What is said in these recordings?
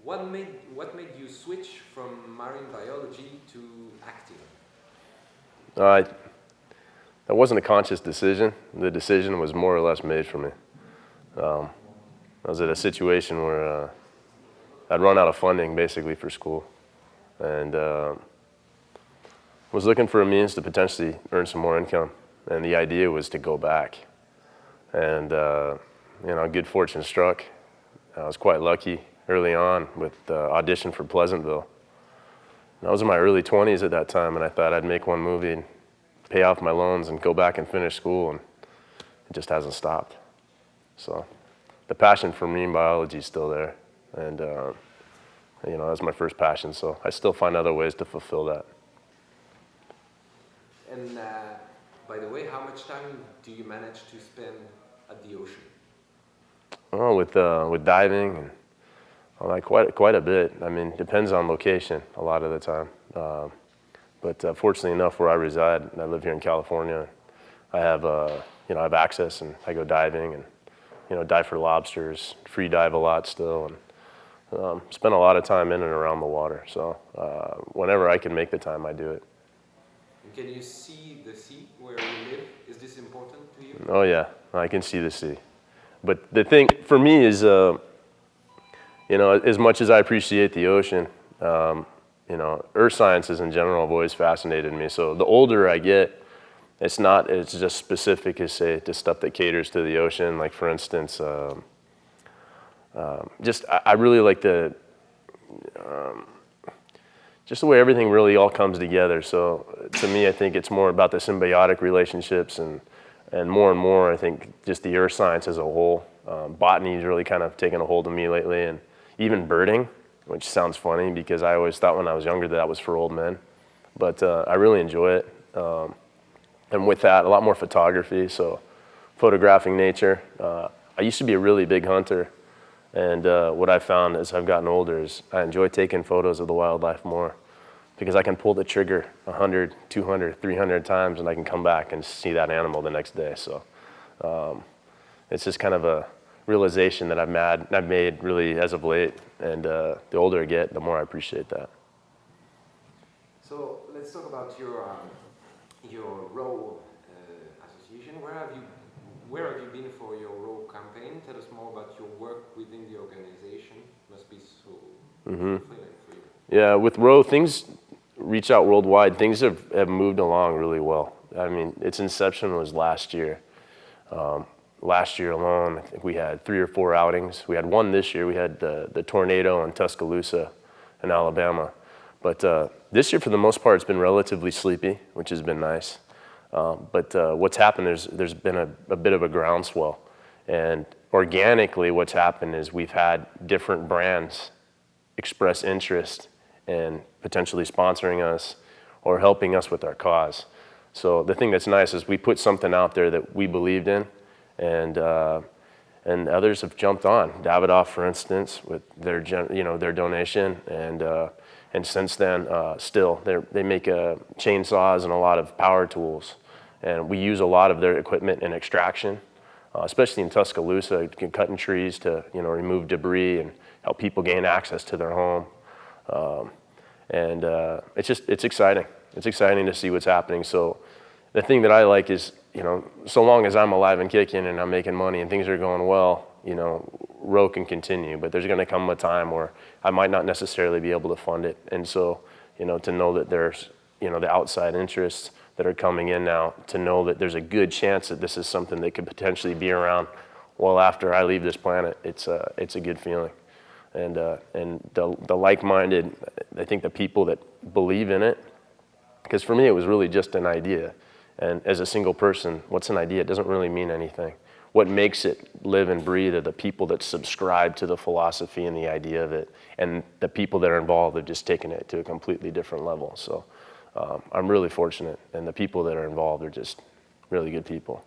what made you switch from marine biology to acting? Uh, that wasn't a conscious decision. The decision was more or less made for me. I was at a situation where I'd run out of funding basically for school, and was looking for a means to potentially earn some more income. And the idea was to go back. And good fortune struck. I was quite lucky early on with the audition for Pleasantville. And I was in my early 20s at that time, and I thought I'd make one movie and pay off my loans and go back and finish school, and it just hasn't stopped. So the passion for marine biology is still there, and that's my first passion, so I still find other ways to fulfill that. And by the way, how much time do you manage to spend at the ocean? Well, with diving and all that, quite a bit. I mean, depends on location a lot of the time. But fortunately enough, where I reside, I live here in California, I have I have access, and I go diving and dive for lobsters, free dive a lot still, and spend a lot of time in and around the water. So whenever I can make the time, I do it. Can you see the sea where you live? Is this important to you? Oh yeah, I can see the sea. But the thing for me is, as much as I appreciate the ocean, earth sciences in general have always fascinated me. So the older I get, it's just specific as, say, to stuff that caters to the ocean. Like, for instance, I really like just the way everything really all comes together. So to me, I think it's more about the symbiotic relationships, and more, I think just the earth science as a whole. Botany has really kind of taken a hold of me lately, and even birding, which sounds funny because I always thought when I was younger that was for old men. But I really enjoy it. And with that, a lot more photography, so photographing nature. I used to be a really big hunter, and what I found as I've gotten older is I enjoy taking photos of the wildlife more, because I can pull the trigger 100, 200, 300 times, and I can come back and see that animal the next day. So it's just kind of a realization that I've made really as of late, and the older I get, the more I appreciate that. So let's talk about your role association. Where have you been for your role campaign? Tell us more about your work within the organization. Must be so fulfilling for you. Yeah, with Row, things reach out worldwide. Things have moved along really well. I mean, its inception was last year. Last year alone, I think we had 3 or 4 outings. We had one this year. We had the tornado in Tuscaloosa in Alabama. But this year, for the most part, it's been relatively sleepy, which has been nice. But what's happened is there's been a bit of a groundswell. And organically, what's happened is we've had different brands express interest in potentially sponsoring us or helping us with our cause. So the thing that's nice is we put something out there that we believed in, and others have jumped on. Davidoff, for instance, with their donation, and since then, still they make chainsaws and a lot of power tools, and we use a lot of their equipment in extraction, especially in Tuscaloosa, cutting trees to remove debris and help people gain access to their home, and it's exciting. It's exciting to see what's happening. So the thing that I like is, so long as I'm alive and kicking and I'm making money and things are going well, Row can continue. But there's going to come a time where I might not necessarily be able to fund it. And so, to know that there's, the outside interests that are coming in now, to know that there's a good chance that this is something that could potentially be around well after I leave this planet, it's a good feeling. And the like-minded, I think the people that believe in it, because for me it was really just an idea. And as a single person, what's an idea? It doesn't really mean anything. What makes it live and breathe are the people that subscribe to the philosophy and the idea of it. And the people that are involved have just taken it to a completely different level. So I'm really fortunate. And the people that are involved are just really good people.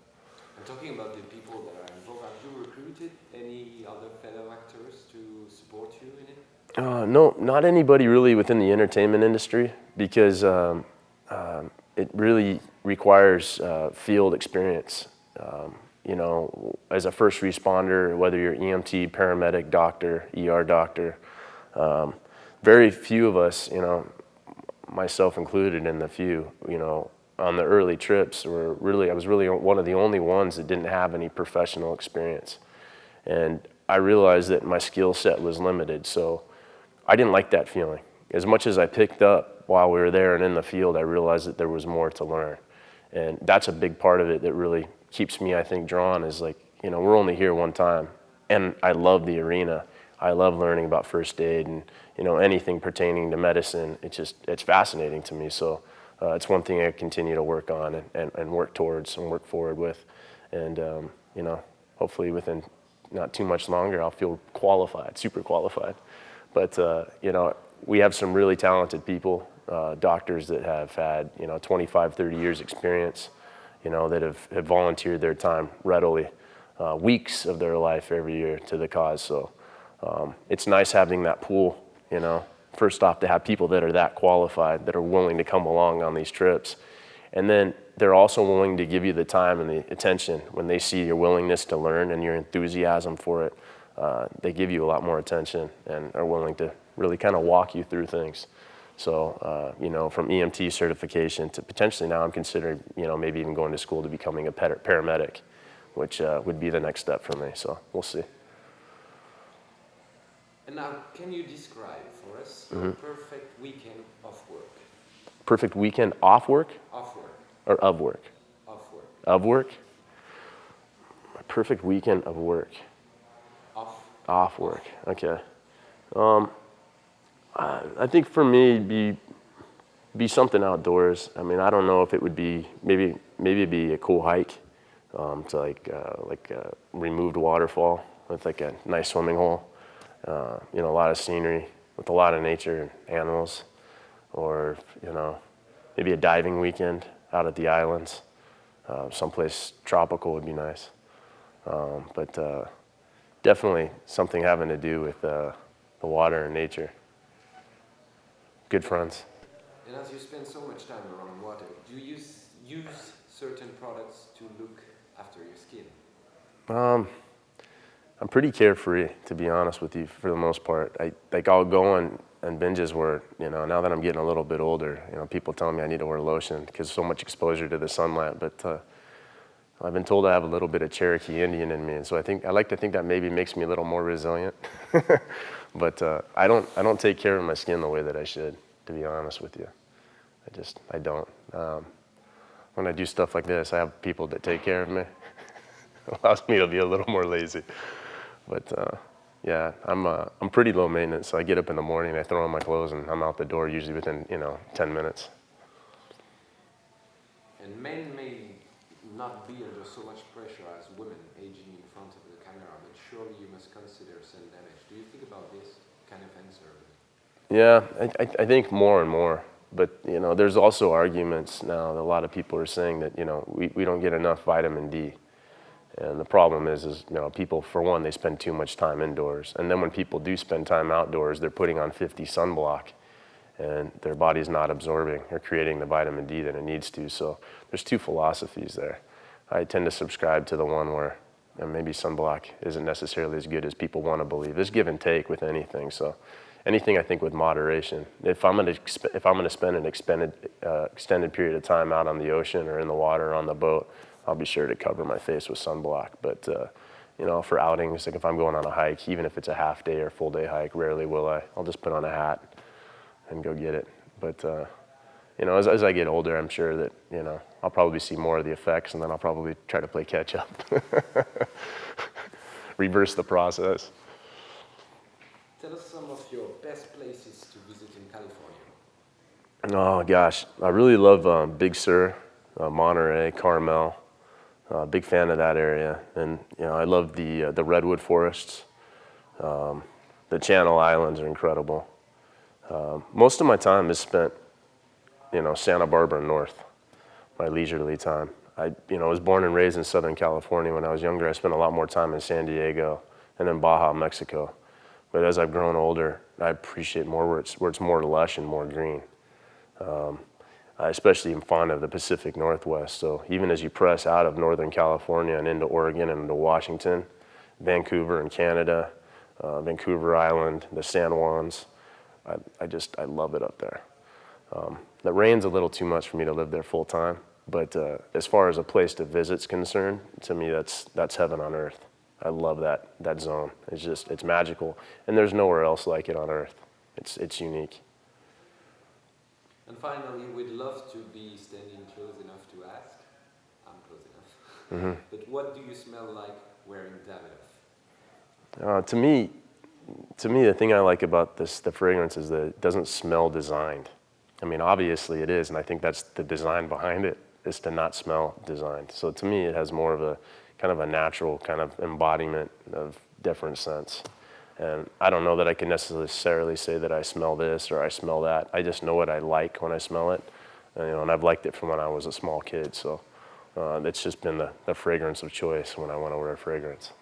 And talking about the people that are involved, have you recruited any other fellow actors to support you in it? No, not anybody really within the entertainment industry, because it really requires field experience. As a first responder, whether you're EMT, paramedic, doctor, ER doctor, Very few of us, myself included in the few, on the early trips I was really one of the only ones that didn't have any professional experience. And I realized that my skill set was limited, so I didn't like that feeling. As much as I picked up while we were there and in the field, I realized that there was more to learn. And that's a big part of it that really keeps me, I think, drawn is like, we're only here one time. And I love the arena. I love learning about first aid and, anything pertaining to medicine. It's fascinating to me. So it's one thing I continue to work on and work towards and work forward with. And, hopefully within not too much longer, I'll feel qualified, super qualified. But, we have some really talented people, doctors that have had, 25, 30 years experience, that have volunteered their time readily, weeks of their life every year to the cause. So it's nice having that pool, first off to have people that are that qualified, that are willing to come along on these trips. And then they're also willing to give you the time and the attention when they see your willingness to learn and your enthusiasm for it. They give you a lot more attention and are willing to really kind of walk you through things. So, from EMT certification to potentially now I'm considering, maybe even going to school to becoming a paramedic, which would be the next step for me. So we'll see. And now, can you describe for us your perfect weekend off work? Perfect weekend off work? Off work. Or of work? Off work. Of work? My perfect weekend of work. Off work. Okay. I think for me, be something outdoors. I mean, I don't know if it would be maybe it'd be a cool hike to like a removed waterfall with like a nice swimming hole. A lot of scenery with a lot of nature and animals, or maybe a diving weekend out at the islands. Someplace tropical would be nice. But definitely something having to do with the water and nature. Good friends. And as you spend so much time around water, do you use certain products to look after your skin? I'm pretty carefree, to be honest with you, for the most part. I'll go on binges where, now that I'm getting a little bit older, people tell me I need to wear lotion because so much exposure to the sunlight. But I've been told I have a little bit of Cherokee Indian in me, and so I like to think that maybe makes me a little more resilient. But I don't take care of my skin the way that I should, to be honest with you. I don't. When I do stuff like this, I have people that take care of me. It allows me to be a little more lazy. But yeah, I'm pretty low maintenance. So I get up in the morning, I throw on my clothes, and I'm out the door usually within 10 minutes. And men may not be under so much pressure as women aging in front of the camera, but surely you must consider sun damage. Do you think about this kind of answer? Yeah, I think more and more. But there's also arguments now that a lot of people are saying that we don't get enough vitamin D. And the problem is people, for one, they spend too much time indoors. And then when people do spend time outdoors, they're putting on 50 sunblock, and their body's not absorbing or creating the vitamin D that it needs to. So there's two philosophies there. I tend to subscribe to the one where maybe sunblock isn't necessarily as good as people want to believe. There's give and take with anything. So anything, I think, with moderation. If I'm going to spend an extended period of time out on the ocean or in the water or on the boat, I'll be sure to cover my face with sunblock. But for outings, like if I'm going on a hike, even if it's a half day or full day hike, rarely will I. I'll just put on a hat and go get it. But as I get older, I'm sure that I'll probably see more of the effects, and then I'll probably try to play catch up, reverse the process. Tell us some of your best places to visit in California. Oh gosh, I really love Big Sur, Monterey, Carmel. Big fan of that area, and I love the redwood forests. The Channel Islands are incredible. Most of my time is spent, Santa Barbara North, my leisurely time. I was born and raised in Southern California. When I was younger, I spent a lot more time in San Diego and in Baja, Mexico. But as I've grown older, I appreciate more where it's more lush and more green. I especially am fond of the Pacific Northwest. So even as you press out of Northern California and into Oregon and into Washington, Vancouver and Canada, Vancouver Island, the San Juans. I love it up there. The rain's a little too much for me to live there full time, but as far as a place to visit's concerned, to me that's heaven on earth. I love that zone. It's magical, and there's nowhere else like it on earth. It's unique. And finally, we'd love to be standing close enough to ask. I'm close enough. But what do you smell like wearing Davidoff? To me, the thing I like about the fragrance is that it doesn't smell designed. I mean, obviously it is, and I think that's the design behind it, is to not smell designed. So to me, it has more of a kind of a natural kind of embodiment of different scents. And I don't know that I can necessarily say that I smell this or I smell that. I just know what I like when I smell it, and I've liked it from when I was a small kid. So it's just been the fragrance of choice when I want to wear a fragrance.